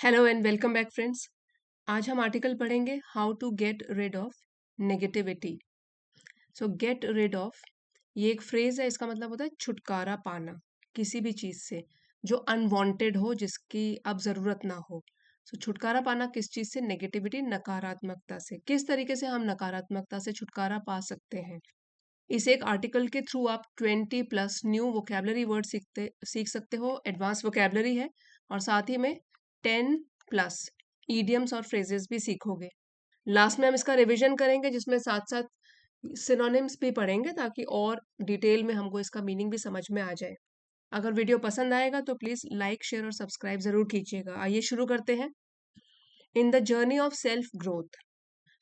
Hello and welcome back friends. आज हम article पढ़ेंगे how to get rid of negativity. So get rid of ये एक phrase है, इसका मतलब होता है छुटकारा पाना किसी भी चीज से जो अनवांटेड हो, जिसकी अब जरूरत ना हो। सो छुटकारा पाना किस चीज से? नेगेटिविटी, नकारात्मकता से। किस तरीके से हम नकारात्मकता से छुटकारा पा सकते हैं? इस एक आर्टिकल के थ्रू आप 20+ न्यू वोकेबलरी वर्ड सीख सकते हो। एडवांस वोकेबलरी है। और साथ ही में 10+ ईडियम्स और फ्रेजेस भी सीखोगे। लास्ट में हम इसका रिवीजन करेंगे, जिसमें साथ साथ सिनोनिम्स भी पढ़ेंगे, ताकि और डिटेल में हमको इसका मीनिंग भी समझ में आ जाए। अगर वीडियो पसंद आएगा तो प्लीज लाइक, शेयर और सब्सक्राइब जरूर कीजिएगा। आइए शुरू करते हैं। In the journey of self growth.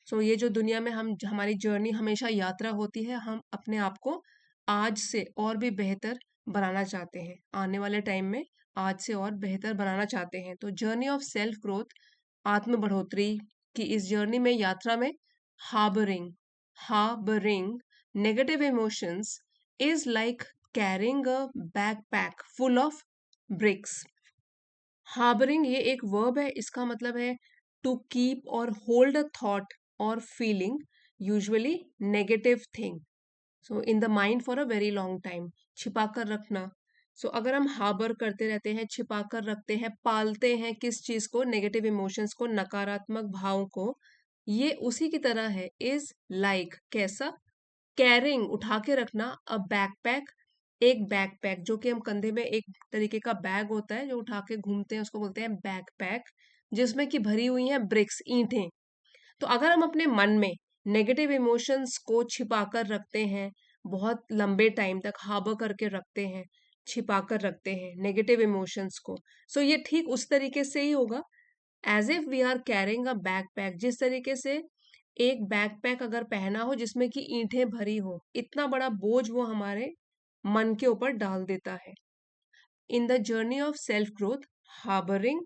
So ये जो दुनिया में हम हमारी जर्नी हमेशा यात्रा होती है, हम अपने आप को आज से और भी बेहतर बनाना चाहते हैं। आने वाले टाइम में आज से और बेहतर बनाना चाहते हैं। तो जर्नी ऑफ सेल्फ ग्रोथ, आत्म बढ़ोतरी की इस जर्नी में, यात्रा में, harbouring harbouring negative emotions is like carrying a backpack full of BRICS. Harbouring ये एक वर्ब है। इसका मतलब है टू कीप और होल्ड अ थॉट और feeling, usually negative thing, so in the mind for a very long time. छिपा कर रखना। सो अगर हम हार्बर करते रहते हैं, छिपा कर रखते हैं, पालते हैं किस चीज को? नेगेटिव इमोशंस को, नकारात्मक भाव को। ये उसी की तरह है। इज लाइक कैसा? कैरिंग उठा के रखना, अ बैकपैक एक बैकपैक, जो कि हम कंधे में एक तरीके का बैग होता है जो उठा के घूमते हैं, उसको बोलते हैं बैकपैक, जिसमें कि भरी हुई हैं ब्रिक्स, ईंटें। तो अगर हम अपने मन में नेगेटिव इमोशंस को छिपा कर रखते हैं, बहुत लंबे टाइम तक हार्बर करके रखते हैं, छिपा कर रखते हैं नेगेटिव इमोशंस को, सो ये ठीक उस तरीके से ही होगा। As if we are carrying a backpack, जिस तरीके से एक बैकपैक अगर पहना हो जिसमें कि ईंटें भरी हो, इतना बड़ा बोझ वो हमारे मन के ऊपर डाल देता है। In the journey of self growth, harbouring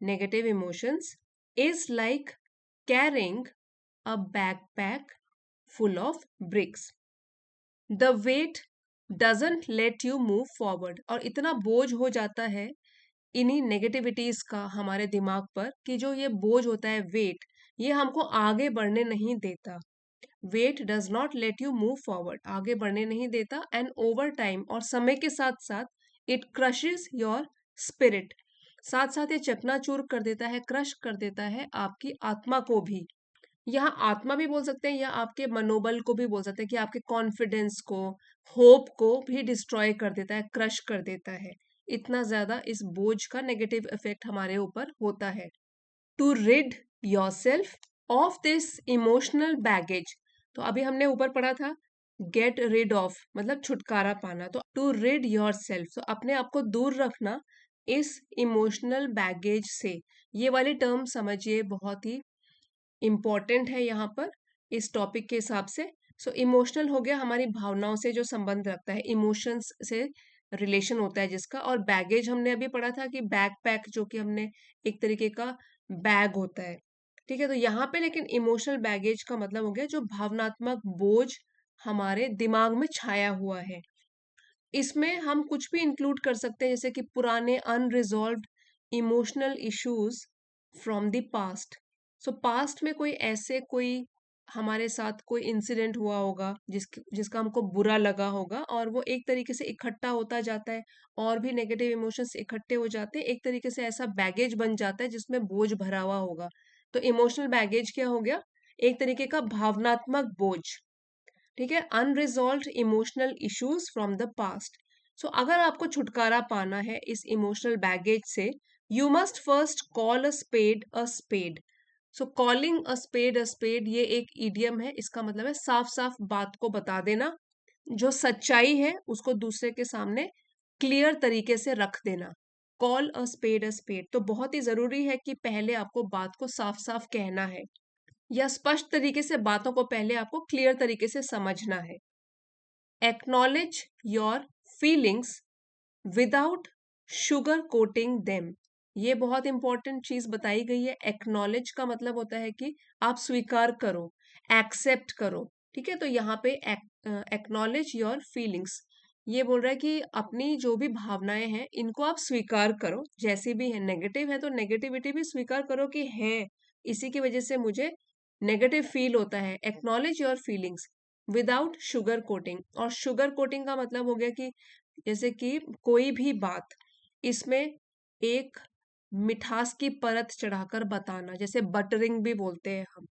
negative emotions is like carrying a backpack full of bricks. The weight doesn't let you move forward. और इतना बोझ हो जाता है इन्हीं नेगेटिविटीज का हमारे दिमाग पर, कि जो ये बोझ होता है वेट, ये हमको आगे बढ़ने नहीं देता। Weight does not let you move forward, आगे बढ़ने नहीं देता। एंड ओवर टाइम, और समय के साथ साथ, इट क्रशेस योर स्पिरिट, साथ साथ ये चकनाचूर कर देता है, क्रश कर देता है आपकी आत्मा को भी। यहाँ आत्मा भी बोल सकते हैं, या आपके मनोबल को भी बोल सकते हैं, कि आपके कॉन्फिडेंस को, होप को भी डिस्ट्रॉय कर देता है, क्रश कर देता है। इतना ज्यादा इस बोझ का नेगेटिव इफेक्ट हमारे ऊपर होता है। To rid yourself of this emotional baggage, तो अभी हमने ऊपर पढ़ा था गेट रिड ऑफ मतलब छुटकारा पाना। तो टू रिड योरसेल्फ, तो अपने आप को दूर रखना इस इमोशनल बैगेज से। ये वाली टर्म समझिए, बहुत ही इम्पॉर्टेंट है यहाँ पर इस टॉपिक के हिसाब से। सो इमोशनल हो गया, हमारी भावनाओं से जो संबंध रखता है, इमोशंस से रिलेशन होता है जिसका। और बैगेज हमने अभी पढ़ा था कि बैकपैक, जो कि हमने एक तरीके का बैग होता है। ठीक है, तो यहाँ पे लेकिन इमोशनल बैगेज का मतलब हो गया जो भावनात्मक बोझ हमारे दिमाग में छाया हुआ है। इसमें हम कुछ भी इंक्लूड कर सकते हैं, जैसे कि पुराने unresolved emotional issues from the past. So past में कोई हमारे साथ कोई इंसिडेंट हुआ होगा जिसका हमको बुरा लगा होगा, और वो एक तरीके से इकट्ठा होता जाता है, और भी नेगेटिव इमोशंस इकट्ठे हो जाते हैं, एक तरीके से ऐसा बैगेज बन जाता है जिसमें बोझ भरा हुआ होगा। तो इमोशनल बैगेज क्या हो गया? एक तरीके का भावनात्मक बोझ। ठीक है, unresolved emotional issues from the past. So अगर आपको छुटकारा पाना है इस इमोशनल बैगेज से, you must first call a spade. So calling a spade ये एक इडियम है। इसका मतलब है साफ साफ बात को बता देना, जो सच्चाई है उसको दूसरे के सामने क्लियर तरीके से रख देना। कॉल अ स्पेड, तो बहुत ही जरूरी है कि पहले आपको बात को साफ साफ कहना है, या स्पष्ट तरीके से बातों को पहले आपको क्लियर तरीके से समझना है। Acknowledge your feelings without sugar coating them, ये बहुत इंपॉर्टेंट चीज बताई गई है। एक्नॉलेज का मतलब होता है कि आप स्वीकार करो, एक्सेप्ट करो। ठीक है, तो यहाँ पे एक्नॉलेज योर फीलिंग्स, ये बोल रहा है कि अपनी जो भी भावनाएं हैं इनको आप स्वीकार करो, जैसी भी है। नेगेटिव है तो नेगेटिविटी भी स्वीकार करो कि है, इसी की वजह से मुझे नेगेटिव फील होता है। Acknowledge your feelings without sugar coating. और शुगर कोटिंग का मतलब हो गया कि जैसे कि कोई भी बात इसमें एक मिठास की परत चढ़ाकर बताना, जैसे बटरिंग भी बोलते हैं हम,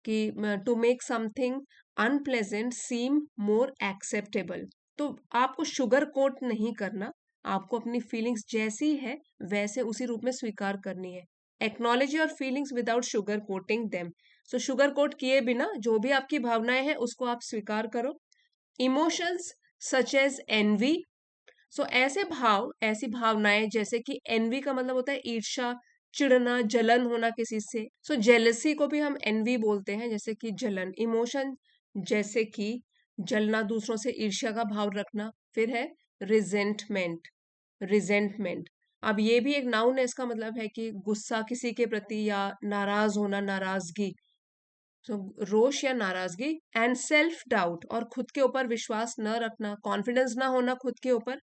कि to make something unpleasant seem more acceptable. तो आपको शुगर कोट नहीं करना, आपको अपनी फीलिंग्स जैसी है वैसे उसी रूप में स्वीकार करनी है। Acknowledge your feelings without sugar coating them. So sugar coat किए बिना जो भी आपकी भावनाएं हैं उसको आप स्वीकार करो। Emotions such as envy. So ऐसे भाव, ऐसी भावनाएं जैसे कि एनवी का मतलब होता है ईर्ष्या, चिढ़ना, जलन होना किसी से। सो जेलसी को भी हम एनवी बोलते हैं, जैसे कि जलन। इमोशन जैसे कि जलना, दूसरों से ईर्ष्या का भाव रखना। फिर है रिजेंटमेंट। रिजेंटमेंट, अब ये भी एक नाउन है, इसका मतलब है कि गुस्सा किसी के प्रति या नाराज होना, नाराजगी। सो रोष या नाराजगी। एंड सेल्फ डाउट, और खुद के ऊपर विश्वास न रखना, कॉन्फिडेंस ना होना खुद के ऊपर,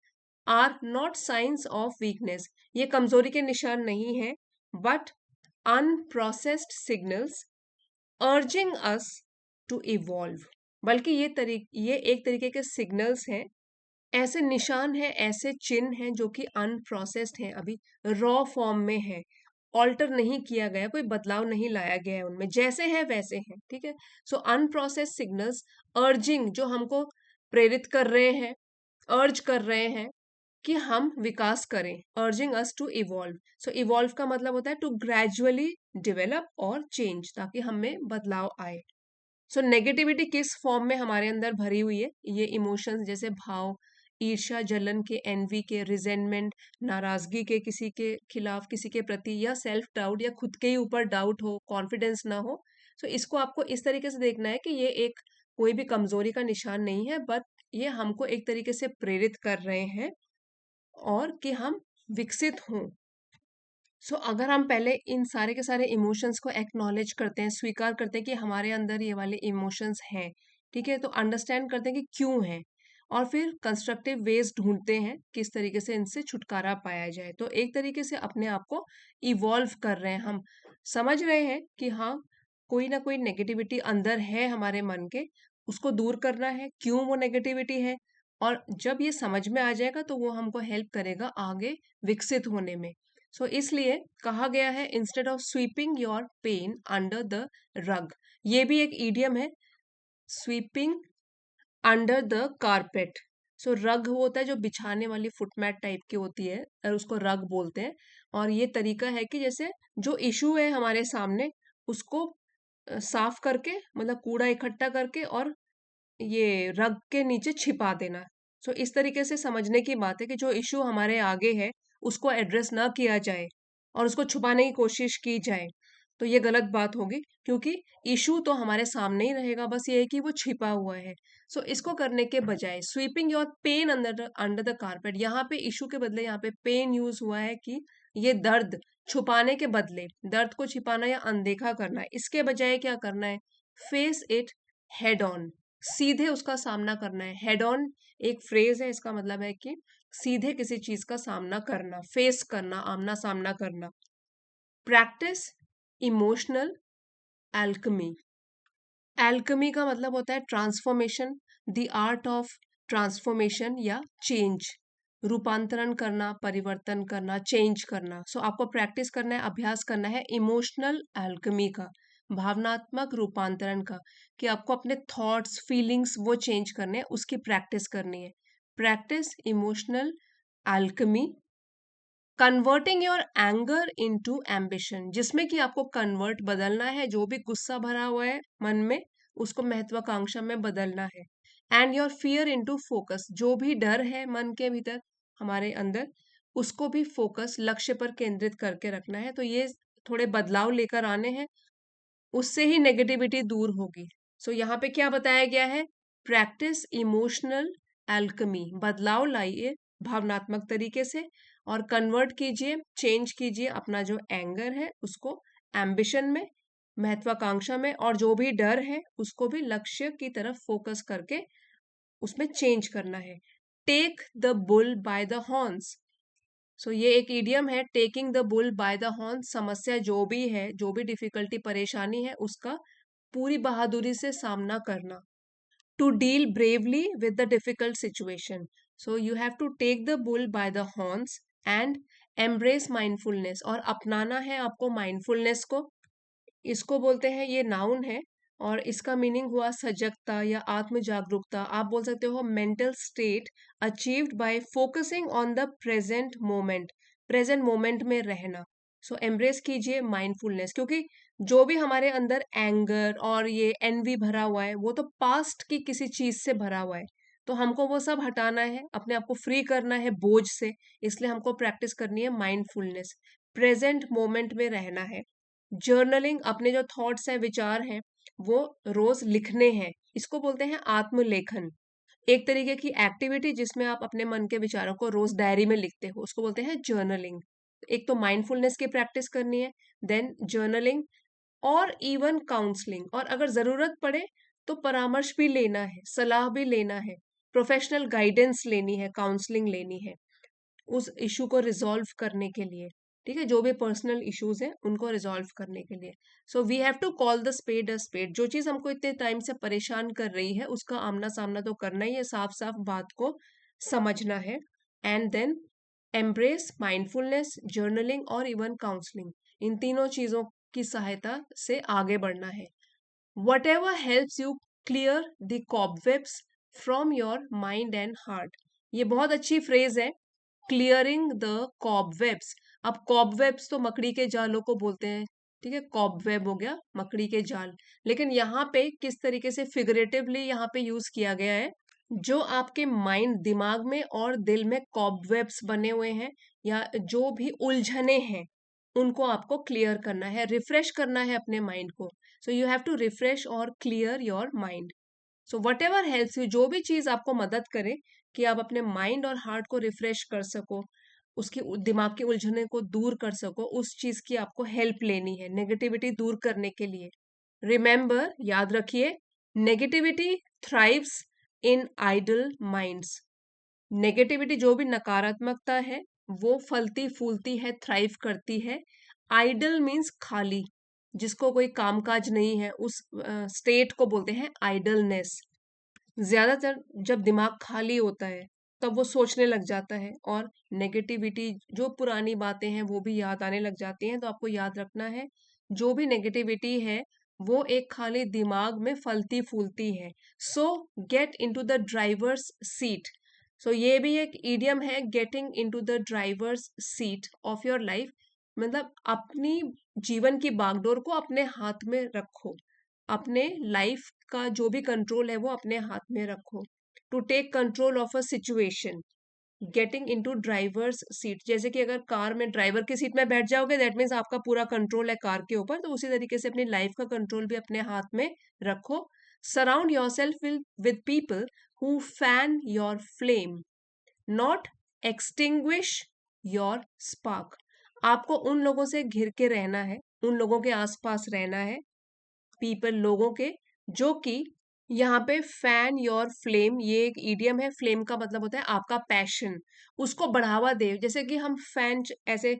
are not signs of weakness. ये कमजोरी के निशान नहीं है, but unprocessed signals urging us to evolve. बल्कि ये एक तरीके के सिग्नल्स हैं, ऐसे निशान हैं, ऐसे चिन्ह हैं जो कि अनप्रोसेस्ड हैं, अभी रॉ फॉर्म में है, ऑल्टर नहीं किया गया, कोई बदलाव नहीं लाया गया है उनमें, जैसे है वैसे हैं। ठीक है। सो अनप्रोसेस्ड सिग्नल्स अर्जिंग, जो हमको प्रेरित कर रहे हैं, अर्ज कर रहे हैं कि हम विकास करें। Urging us to evolve. So evolve का मतलब होता है टू ग्रेजुअली डेवलप और चेंज, ताकि हमें बदलाव आए। सो नेगेटिविटी किस फॉर्म में हमारे अंदर भरी हुई है? ये इमोशंस जैसे भाव, ईर्ष्या, जलन के, एनवी के, रिजेंटमेंट, नाराजगी के किसी के खिलाफ, किसी के प्रति, या सेल्फ डाउट, या खुद के ही ऊपर डाउट हो, कॉन्फिडेंस ना हो। सो इसको आपको इस तरीके से देखना है कि ये एक कोई भी कमजोरी का निशान नहीं है, बट ये हमको एक तरीके से प्रेरित कर रहे हैं और कि हम विकसित हों। सो अगर हम पहले इन सारे के सारे इमोशंस को एक्नॉलेज करते हैं, स्वीकार करते हैं कि हमारे अंदर ये वाले इमोशंस हैं, ठीक है, तो अंडरस्टैंड करते हैं कि क्यों हैं, और फिर कंस्ट्रक्टिव वेज ढूंढते हैं किस तरीके से इनसे छुटकारा पाया जाए। तो एक तरीके से अपने आप को इवॉल्व कर रहे हैं हम, समझ रहे हैं कि हाँ, कोई ना कोई नेगेटिविटी अंदर है हमारे मन के, उसको दूर करना है, क्यों वो नेगेटिविटी है। और जब ये समझ में आ जाएगा तो वो हमको हेल्प करेगा आगे विकसित होने में। सो इसलिए कहा गया है, instead of sweeping your pain under the rug. ये भी एक ईडियम है, sweeping under the carpet. So rug होता है जो बिछाने वाली फुटमैट टाइप की होती है, और उसको रग बोलते हैं। और ये तरीका है कि जैसे जो इशू है हमारे सामने, उसको साफ करके, मतलब कूड़ा इकट्ठा करके, और ये रग के नीचे छिपा देना। सो इस तरीके से समझने की बात है कि जो इश्यू हमारे आगे है उसको एड्रेस ना किया जाए और उसको छुपाने की कोशिश की जाए, तो ये गलत बात होगी, क्योंकि इशू तो हमारे सामने ही रहेगा, बस ये है कि वो छिपा हुआ है। सो इसको करने के बजाय sweeping your pain under the carpet, यहाँ पे इशू के बदले यहाँ पे पेन यूज हुआ है, कि ये दर्द छुपाने के बदले, दर्द को छिपाना या अनदेखा करना है, इसके बजाय क्या करना है? Face it head on. सीधे उसका सामना करना है। हेड ऑन एक फ्रेज है, इसका मतलब है कि सीधे किसी चीज का सामना करना, फेस करना, आमना सामना करना। Practice emotional alchemy. एल्कमी का मतलब होता है transformation, the art of transformation या चेंज। रूपांतरण करना, परिवर्तन करना, चेंज करना। सो आपको प्रैक्टिस करना है, अभ्यास करना है इमोशनल एल्कमी का, भावनात्मक रूपांतरण का, कि आपको अपने थॉट्स, फीलिंग्स वो चेंज करने हैं, उसकी प्रैक्टिस करनी है। Practice emotional alchemy. Converting your anger into ambition, जिसमें कि आपको कन्वर्ट, बदलना है, जो भी गुस्सा भरा हुआ है मन में उसको महत्वाकांक्षा में बदलना है। And your fear into focus, जो भी डर है मन के भीतर हमारे अंदर, उसको भी फोकस, लक्ष्य पर केंद्रित करके रखना है। तो ये थोड़े बदलाव लेकर आने हैं, उससे ही नेगेटिविटी दूर होगी। सो यहाँ पे क्या बताया गया है? प्रैक्टिस इमोशनल एल्कमी, बदलाव लाइए भावनात्मक तरीके से, और कन्वर्ट कीजिए, चेंज कीजिए अपना जो एंगर है उसको एम्बिशन में, महत्वाकांक्षा में, और जो भी डर है उसको भी लक्ष्य की तरफ फोकस करके उसमें चेंज करना है। Take the bull by the horns. So ये एक इडियम है, taking the bull by the horns. समस्या जो भी है, जो भी डिफिकल्टी परेशानी है, उसका पूरी बहादुरी से सामना करना। To deal bravely with the difficult situation. So you have to take the bull by the horns and embrace mindfulness, और अपनाना है आपको माइंडफुलनेस को। इसको बोलते हैं, ये नाउन है और इसका मीनिंग हुआ सजगता या आत्म जागरूकता। आप बोल सकते हो mental state achieved by focusing on the present moment में रहना। सो एम्ब्रेस कीजिए माइंडफुलनेस, क्योंकि जो भी हमारे अंदर एंगर और ये एनवी भरा हुआ है, वो तो पास्ट की किसी चीज से भरा हुआ है। तो हमको वो सब हटाना है, अपने आप को फ्री करना है बोझ से। इसलिए हमको प्रैक्टिस करनी है माइंडफुलनेस, प्रेजेंट मोमेंट में रहना है। जर्नलिंग, अपने जो थॉट्स हैं, विचार हैं, वो रोज लिखने हैं। इसको बोलते हैं आत्मलेखन। एक तरीके की एक्टिविटी जिसमें आप अपने मन के विचारों को रोज डायरी में लिखते हो, उसको बोलते हैं जर्नलिंग। एक तो माइंडफुलनेस की प्रैक्टिस करनी है, देन जर्नलिंग और इवन काउंसलिंग। और अगर जरूरत पड़े तो परामर्श भी लेना है, सलाह भी लेना है, प्रोफेशनल गाइडेंस लेनी है, काउंसलिंग लेनी है उस इशू को रिजॉल्व करने के लिए। ठीक है, जो भी पर्सनल इश्यूज हैं उनको रिजॉल्व करने के लिए। So we have to call the spade a spade. जो चीज हमको इतने टाइम से परेशान कर रही है, उसका आमना सामना तो करना ही है, साफ साफ बात को समझना है। And then embrace mindfulness, journaling और इवन काउंसलिंग। इन तीनों चीजों की सहायता से आगे बढ़ना है। Whatever helps you clear the cobwebs from your mind and heart। ये बहुत अच्छी फ्रेज है, क्लियरिंग द कॉबवेब्स। अब कॉबवेब्स तो मकड़ी के जालों को बोलते हैं। ठीक है, कॉबवेब हो गया मकड़ी के जाल। लेकिन यहाँ पे किस तरीके से फिगरेटिवली यहाँ पे यूज किया गया है, जो आपके माइंड, दिमाग में और दिल में कॉबवेब्स बने हुए हैं, या जो भी उलझने हैं, उनको आपको क्लियर करना है, रिफ्रेश करना है अपने माइंड को। So you have to refresh और clear your mind. So whatever helps you, जो भी चीज आपको मदद करे कि आप अपने माइंड और हार्ट को रिफ्रेश कर सको, उसकी दिमाग की उलझने को दूर कर सको, उस चीज की आपको हेल्प लेनी है नेगेटिविटी दूर करने के लिए। रिमेंबर, याद रखिए, नेगेटिविटी थ्राइव्स इन आइडल माइंड्स। नेगेटिविटी, जो भी नकारात्मकता है, वो फलती फूलती है, थ्राइव करती है। आइडल मीन्स खाली, जिसको कोई कामकाज नहीं है, उस स्टेट को बोलते हैं आइडलनेस। ज्यादातर जब दिमाग खाली होता है, तब वो सोचने लग जाता है, और नेगेटिविटी, जो पुरानी बातें हैं, वो भी याद आने लग जाती हैं। तो आपको याद रखना है, जो भी नेगेटिविटी है, वो एक खाली दिमाग में फलती फूलती है। So get into the driver's seat. So ये भी एक इडियम है, getting into the driver's seat of your life. मतलब अपनी जीवन की बागडोर को अपने हाथ में रखो, अपने लाइफ का जो भी कंट्रोल है वो अपने हाथ में रखो। To take control of a situation, getting into driver's seat. जैसे कि अगर कार में ड्राइवर की सीट में बैठ जाओगे, दैट मीन्स आपका पूरा कंट्रोल है कार के ऊपर। तो उसी तरीके से अपनी लाइफ का कंट्रोल भी अपने हाथ में रखो। Surround your self with people who fan your flame, not extinguish your spark. आपको उन लोगों से घिर के रहना है, उन लोगों के आसपास रहना है, पीपल, लोगों के, जो कि यहाँ पे फैन योर फ्लेम, ये एक ईडियम है। फ्लेम का मतलब होता है आपका पैशन, उसको बढ़ावा दे। जैसे कि हम फैन ऐसे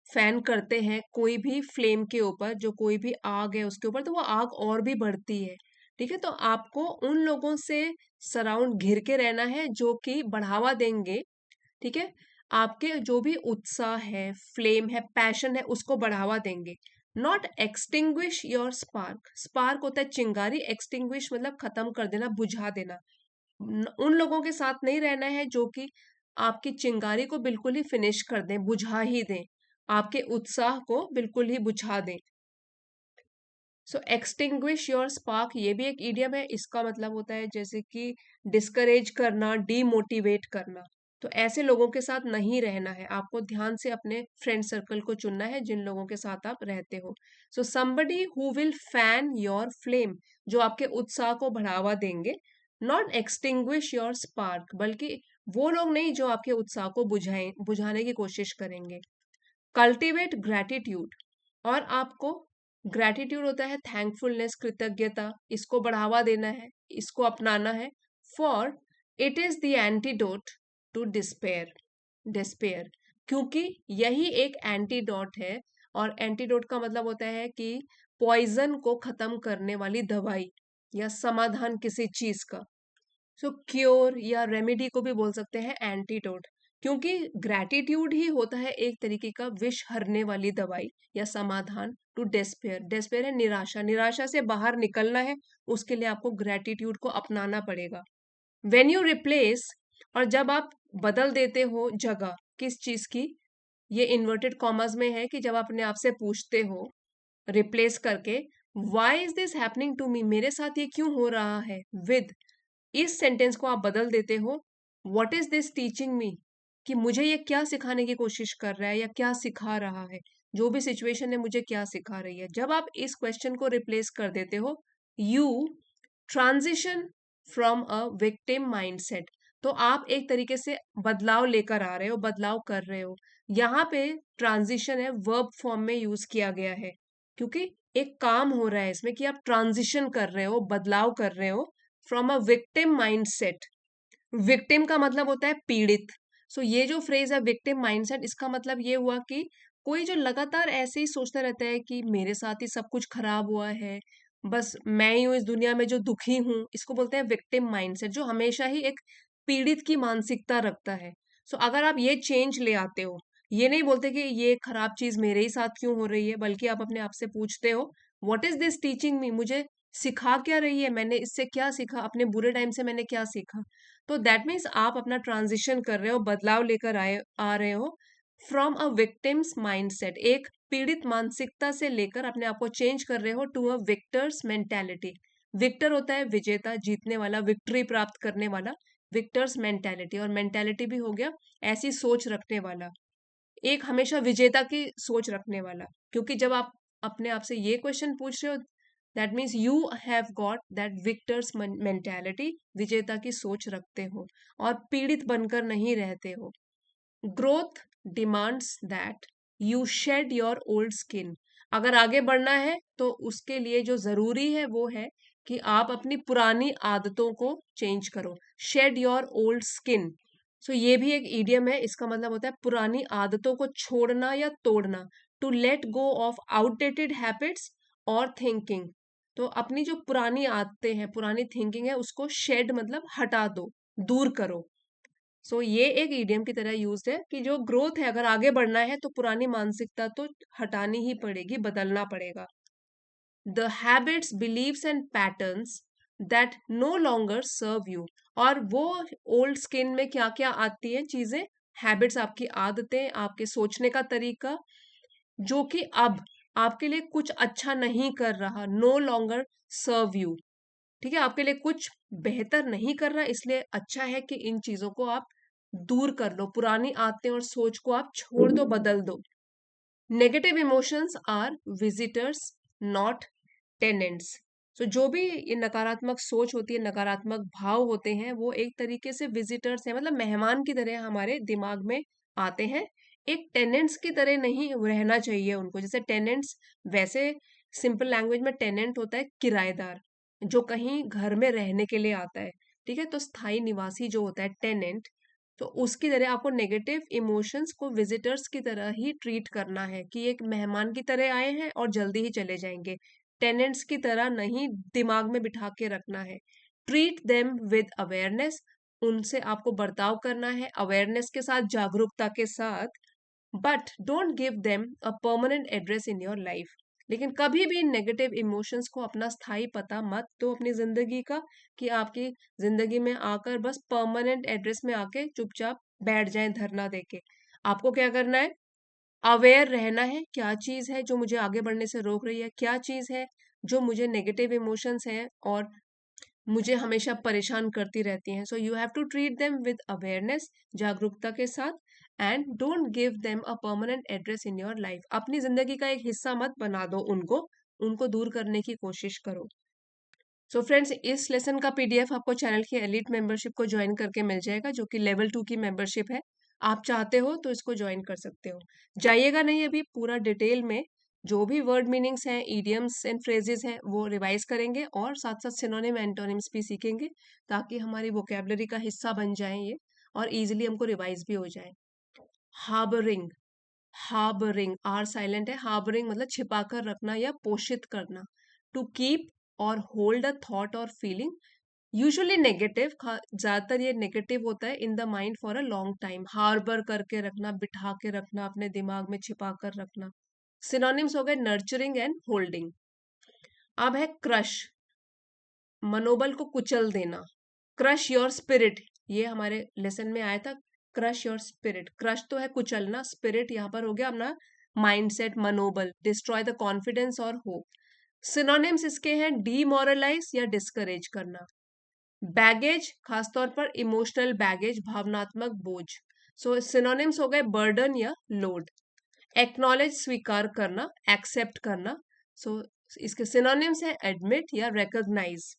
फैन करते हैं कोई भी फ्लेम के ऊपर, जो कोई भी आग है उसके ऊपर, तो वो आग और भी बढ़ती है। ठीक है, तो आपको उन लोगों से सराउंड, घिर के रहना है, जो कि बढ़ावा देंगे। ठीक है, आपके जो भी उत्साह है, फ्लेम है, पैशन है, उसको बढ़ावा देंगे। Not extinguish your spark. Spark होता है चिंगारी, एक्सटिंग्विश मतलब खत्म कर देना, बुझा देना। उन लोगों के साथ नहीं रहना है जो कि आपकी चिंगारी को बिल्कुल ही फिनिश कर दें, बुझा ही दें, आपके उत्साह को बिल्कुल ही बुझा दें। सो एक्सटिंग्विश योर स्पार्क, ये भी एक इडियम है। इसका मतलब होता है जैसे कि डिस्करेज करना, डीमोटिवेट करना। तो ऐसे लोगों के साथ नहीं रहना है, आपको ध्यान से अपने फ्रेंड सर्कल को चुनना है जिन लोगों के साथ आप रहते हो। So somebody who will fan your flame, जो आपके उत्साह को बढ़ावा देंगे। नॉट एक्सटिंग्विश योर स्पार्क, बल्कि वो लोग नहीं जो आपके उत्साह को बुझाने की कोशिश करेंगे। कल्टिवेट ग्रैटिट्यूड, और आपको, ग्रैटिट्यूड होता है थैंकफुलनेस, कृतज्ञता, इसको बढ़ावा देना है, इसको अपनाना है। For it is the antidote to despair, despair, क्योंकि यही एक एंटीडोट है, और एंटीडोट का मतलब होता है कि पॉइजन को खत्म करने वाली दवाई या समाधान किसी चीज का। सो क्योर या रेमेडी को भी बोल सकते हैं एंटीडोट, क्योंकि ग्रैटिट्यूड ही होता है एक तरीके का विष हरने वाली दवाई या समाधान टू डेस्पेयर। डेस्पेयर है निराशा, निराशा से बाहर निकलना है, उसके लिए आपको ग्रैटिट्यूड को अपनाना पड़ेगा। व्हेन यू रिप्लेस, और जब आप बदल देते हो जगह किस चीज की, ये इन्वर्टेड कॉमर्स में है कि जब आप अपने आप से पूछते हो रिप्लेस करके, why is this happening to me, मेरे साथ ये क्यों हो रहा है, विद, इस सेंटेंस को आप बदल देते हो what is this teaching me, कि मुझे ये क्या सिखाने की कोशिश कर रहा है या क्या सिखा रहा है, जो भी सिचुएशन है मुझे क्या सिखा रही है। जब आप इस क्वेश्चन को रिप्लेस कर देते हो, you transition from a victim mindset, तो आप एक तरीके से बदलाव लेकर आ रहे हो, बदलाव कर रहे हो। यहाँ पे ट्रांजिशन है वर्ब फॉर्म में यूज किया गया है, क्योंकि एक काम हो रहा है इसमें कि आप ट्रांजिशन कर रहे हो, बदलाव कर रहे हो from a victim mindset. Victim का मतलब होता है पीड़ित। सो ये जो फ्रेज है विक्टिम माइंडसेट, इसका मतलब ये हुआ कि कोई जो लगातार ऐसे ही सोचता रहता है कि मेरे साथ ही सब कुछ खराब हुआ है, बस मैं ही हूँ इस दुनिया में जो दुखी हूँ, इसको बोलते हैं विक्टिम माइंडसेट, जो हमेशा ही एक पीड़ित की मानसिकता रखता है। सो अगर आप ये चेंज ले आते हो, ये नहीं बोलते कि ये खराब चीज मेरे ही साथ क्यों हो रही है, बल्कि आप अपने आप से पूछते हो what is this teaching me, मुझे सिखा क्या रही है, मैंने इससे क्या सीखा, अपने बुरे टाइम से मैंने क्या सीखा। तो दैट मीन्स आप अपना ट्रांजिशन कर रहे हो, बदलाव लेकर आए आ रहे हो फ्रॉम अ विक्टिम्स माइंडसेट, एक पीड़ित मानसिकता से लेकर अपने आप को चेंज कर रहे हो to a victor's mentality. Victor होता है विजेता, जीतने वाला, विक्ट्री प्राप्त करने वाला, विक्टर्स मेंटालिटी, और मेंटालिटी भी हो गया ऐसी सोच रखने वाला, एक हमेशा विजेता की सोच रखने वाला। क्योंकि जब आप अपने आप से ये क्वेश्चन पूछ रहे हो, that means you have got that Victus mentality, विजेता की सोच रखते हो और पीड़ित बनकर नहीं रहते हो। Growth demands that you shed your old skin, अगर आगे बढ़ना है तो उसके लिए जो जरूरी है वो है कि आप अपनी पुरानी आदतों को चेंज करो। शेड योर ओल्ड स्किन, सो ये भी एक ईडियम है, इसका मतलब होता है पुरानी आदतों को छोड़ना या तोड़ना। To let go of outdated habits और थिंकिंग, तो अपनी जो पुरानी आदतें हैं, पुरानी थिंकिंग है, उसको शेड मतलब हटा दो, दूर करो। सो ये एक ईडियम की तरह यूज है कि जो ग्रोथ है, अगर आगे बढ़ना है तो पुरानी मानसिकता तो हटानी ही पड़ेगी, बदलना पड़ेगा। The habits beliefs and patterns that no longer serve you, और वो ओल्ड स्किन में क्या क्या आती है चीजें, हैबिट्स आपकी आदतें, आपके सोचने का तरीका, जो कि अब आपके लिए कुछ अच्छा नहीं कर रहा, नो लॉन्गर सर्व यू, ठीक है, आपके लिए कुछ बेहतर नहीं कर रहा, इसलिए अच्छा है कि इन चीजों को आप दूर कर लो, पुरानी आदतें और सोच को आप छोड़ दो, बदल दो। Negative emotions are visitors not tenants, तो जो भी ये नकारात्मक सोच होती है, नकारात्मक भाव होते हैं, वो एक तरीके से विजिटर्स हैं, मतलब मेहमान की तरह हमारे दिमाग में आते हैं, एक टेनेंट्स की तरह नहीं रहना चाहिए उनको। जैसे टेनेंट्स, वैसे सिंपल लैंग्वेज में टेनेंट होता है किराएदार, जो कहीं घर में रहने के लिए आता है, ठीक है, तो स्थायी निवासी जो होता है टेनेंट, तो उसकी तरह आपको नेगेटिव इमोशंस को विजिटर्स की तरह ही ट्रीट करना है, कि एक मेहमान की तरह आए हैं और जल्दी ही चले जाएंगे, टेनेंट्स की तरह नहीं दिमाग में बिठा के रखना है। ट्रीट देम विद अवेयरनेस, उनसे आपको बर्ताव करना है अवेयरनेस के साथ, जागरूकता के साथ। But don't give them a permanent address in your life, लेकिन कभी भी नेगेटिव इमोशंस को अपना स्थायी पता मत दो अपनी जिंदगी का, कि आपकी जिंदगी में आकर बस परमानेंट एड्रेस में आके चुपचाप बैठ जाएं धरना देके। आपको क्या करना है, अवेयर रहना है, क्या चीज है जो मुझे आगे बढ़ने से रोक रही है, क्या चीज है जो मुझे नेगेटिव इमोशंस है और मुझे हमेशा परेशान करती रहती हैं। So you have to treat them with awareness, जागरूकता के साथ, and don't give them a permanent address in your life, अपनी जिंदगी का एक हिस्सा मत बना दो उनको, उनको दूर करने की कोशिश करो। सो फ्रेंड्स, इस लेसन का पीडीएफ आपको चैनल की एलिट मेंबरशिप को ज्वाइन करके मिल जाएगा, जो कि लेवल 2 की मेंबरशिप है। आप चाहते हो तो इसको ज्वाइन कर सकते हो, जाइएगा नहीं, अभी पूरा डिटेल में जो भी वर्ड मीनिंग्स हैं, इडियम्स एंड फ्रेजेस हैं, वो रिवाइज करेंगे और साथ साथ सिनोनिम एंटोनिम्स भी सीखेंगे, ताकि हमारी वोकेबलरी का हिस्सा बन जाए ये, और इजीली हमको रिवाइज भी हो जाए। हार्बरिंग, हार्बरिंग, आर साइलेंट है, हार्बरिंग मतलब छिपा कर रखना या पोषित करना। टू कीप और होल्ड अ थॉट और फीलिंग, यूजुअली नेगेटिव, ज्यादातर ये नेगेटिव होता है, in the mind for a long time, harbour करके रखना, बिठा के रखना, अपने दिमाग में छिपा कर रखना। सिनोनिम्स हो गए नर्चरिंग एंड होल्डिंग। अब है क्रश, मनोबल को कुचल देना। क्रश योर स्पिरिट, ये हमारे लेसन में आया था, क्रश योर स्पिरिट। क्रश तो है कुचलना, स्पिरिट यहाँ पर हो गया अपना माइंडसेट, मनोबल, डिस्ट्रॉय द कॉन्फिडेंस और होप। सिनोनिम्स इसके हैं डीमोरलाइज या डिस्करेज करना। बैगेज, खासतौर पर इमोशनल बैगेज, भावनात्मक बोझ। सो सिनोनिम्स हो गए बर्डन या लोड। एक्नॉलेज, स्वीकार करना, एक्सेप्ट करना। सो इसके सिनोनिम्स है एडमिट या recognise.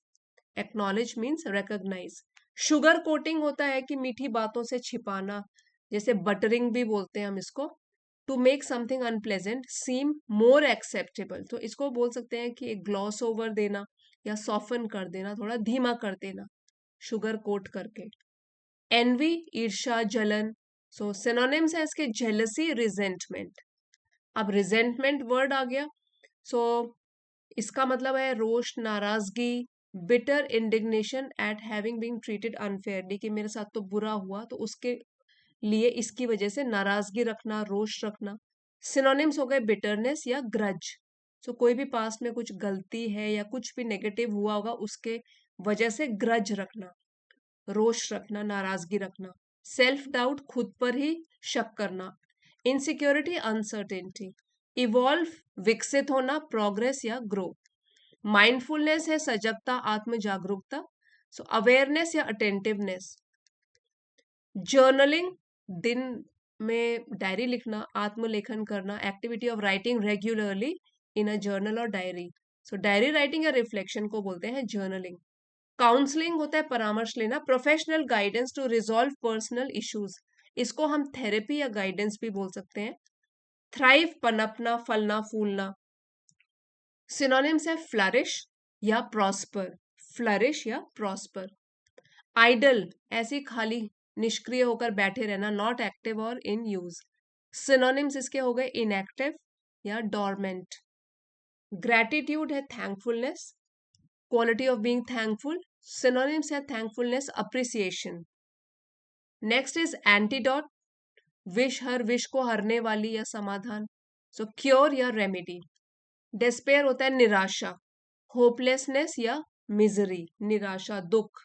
Acknowledge means recognise. Sugar coating होता है कि मीठी बातों से छिपाना, जैसे बटरिंग भी बोलते हैं हम इसको। To make something unpleasant seem more acceptable, तो इसको बोल सकते हैं कि एक ग्लॉस ओवर देना या सॉफन कर देना, थोड़ा धीमा कर देना, शुगर कोट करके। एनवी, ईर्षा, जलन। सो सिनोनिम्स है इसके जेलसी, रिजेंटमेंट। अब रिजेंटमेंट वर्ड आ गया, सो इसका मतलब है रोष, नाराजगी, bitter indignation at having been treated unfairly, कि मेरे साथ तो बुरा हुआ तो उसके लिए इसकी वजह से नाराजगी रखना, रोष रखना। सिनोनिम्स हो गए बिटरनेस या ग्रज। सो कोई भी पास्ट में कुछ गलती है या कुछ भी नेगेटिव हुआ होगा उसके वजह से ग्रज रखना, रोष रखना, नाराजगी रखना। सेल्फ डाउट, खुद पर ही शक करना। Insecurity, uncertainty. इवॉल्व, विकसित होना, प्रोग्रेस या ग्रो। माइंडफुलनेस है सजगता, आत्म जागरूकता। सो अवेयरनेस या अटेंटिवनेस। जर्नलिंग, दिन में डायरी लिखना, आत्मलेखन करना, activity of writing regularly in a journal और डायरी। सो डायरी राइटिंग या रिफ्लेक्शन को बोलते हैं जर्नलिंग। काउंसलिंग होता है परामर्श लेना, professional guidance to resolve personal issues, इसको हम थेरेपी या गाइडेंस भी बोल सकते हैं। थ्राइव, पनपना, फलना, फूलना। सिनोनिम्स है फ्लरिश या प्रॉस्पर, फ्लरिश या प्रॉस्पर। आइडल, ऐसी खाली, निष्क्रिय होकर बैठे रहना, नॉट एक्टिव और इन यूज। सिनोनिम्स इसके हो गए इनएक्टिव या डोरमेंट। ग्रैटिट्यूड है thankfulness, quality of being thankful. Synonyms है thankfulness, appreciation. Next is antidote, विश, हर विश को हरने वाली या समाधान। सो क्योर या रेमेडी। डिस्पेयर होता है निराशा, होपलेसनेस या मिजरी, निराशा, दुख।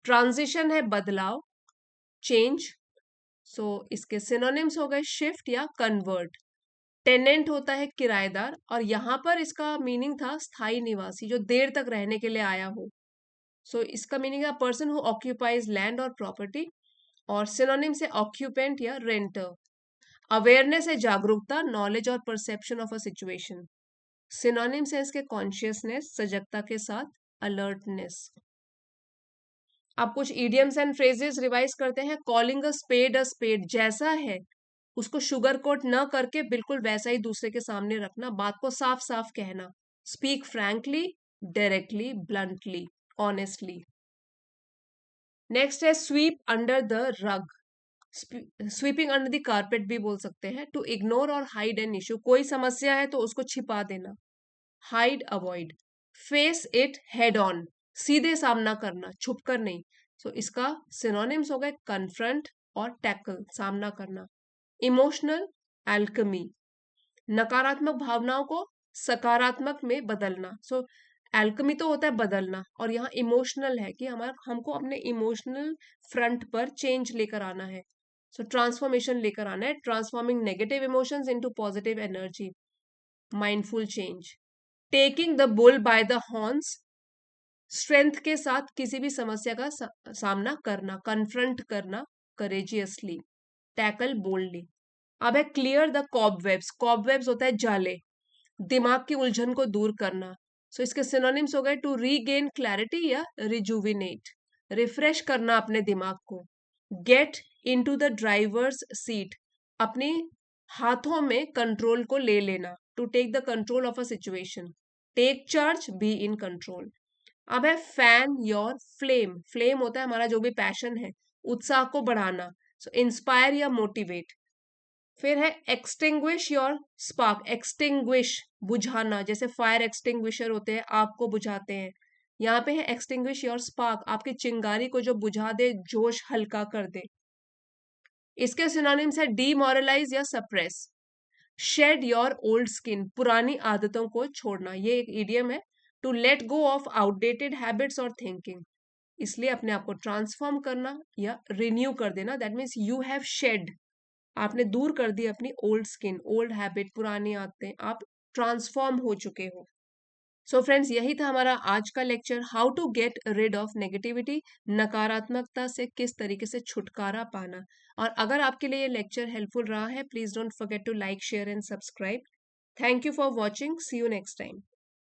ट्रांजिशन है बदलाव, चेंज। सो इसके सिनोनिम्स हो गए शिफ्ट या कन्वर्ट। टेनेंट होता है किराएदार, और यहाँ पर इसका मीनिंग था स्थायी निवासी, जो देर तक रहने के लिए आया हो। सो इसका मीनिंग है पर्सन हु ऑक्यूपाइज लैंड और प्रॉपर्टी। और सिनोनिम्स है ऑक्यूपेंट या रेंटर। अवेयरनेस है जागरूकता, नॉलेज और perception of a situation. Synonyms है इसके कॉन्शियसनेस, सजगता के साथ, अलर्टनेस। अब कुछ इडियम्स एंड फ्रेजेस रिवाइज करते हैं। कॉलिंग अ स्पेड, जैसा है उसको शुगर कोट न करके बिल्कुल वैसा ही दूसरे के सामने रखना, बात को साफ साफ कहना। Speak frankly, directly, bluntly, honestly. Next है sweep under the rug, sweeping under the carpet भी बोल सकते हैं। टू इग्नोर और हाइड एन इशू, कोई समस्या है तो उसको छिपा देना, hide, avoid. Face it head on, सीधे सामना करना, छुपकर नहीं। सो इसका सिनोनिम्स हो गए कन्फ्रंट और टैकल, सामना करना। इमोशनल, एल्कमी, नकारात्मक भावनाओं को सकारात्मक में बदलना। सो एल्कमी तो होता है बदलना, और यहाँ इमोशनल है कि हमारा हमको अपने इमोशनल फ्रंट पर चेंज लेकर आना है। सो ट्रांसफॉर्मेशन लेकर आना है, transforming negative emotions into positive energy, mindful change. Taking the bull by the horns, strength के साथ किसी भी समस्या का सामना करना, कन्फ्रंट करना, करेजियसली। Tackle, boldly. अब है क्लियर द कॉबवेब्स, कॉबवेब्स होता है जाले, दिमाग की उलझन को दूर करना। सो इसके सिनोनिम्स हो गए टू रीगेन क्लैरिटी या रिजुविनेट, रिफ्रेश करना अपने दिमाग को। Get into the driver's seat, अपनी हाथों में कंट्रोल को ले लेना, to take the control of a situation. Take charge, be in control. अब है फैन योर फ्लेम, फ्लेम होता है हमारा जो भी पैशन है, उत्साह को बढ़ाना, सो इंस्पायर या मोटिवेट। फिर है एक्सटिंग्विश योर स्पार्क, एक्सटिंग्विश बुझाना, जैसे फायर एक्सटिंग्विशर होते हैं, आग को बुझाते हैं। यहाँ पे है एक्सटिंग्विश योर स्पार्क, आपकी चिंगारी को जो बुझा दे, जोश हल्का कर दे। इसके सिनोनिम्स है डीमोरलाइज या suppress, shed your old skin, पुरानी आदतों को छोड़ना, ये एक इडियम है। To let go of outdated habits और थिंकिंग, इसलिए अपने आप को ट्रांसफॉर्म करना या रिन्यू कर देना, that means you have shed, आपने दूर कर दी अपनी ओल्ड स्किन, ओल्ड हैबिट, पुरानी आदतें, आप ट्रांसफॉर्म हो चुके हो। सो फ्रेंड्स, यही था हमारा आज का lecture, how to get rid of negativity, नकारात्मकता से किस तरीके से छुटकारा पाना। और अगर आपके लिए ये लेक्चर हेल्पफुल रहा है, please don't forget to like, share and subscribe. Thank you for watching, see you next time.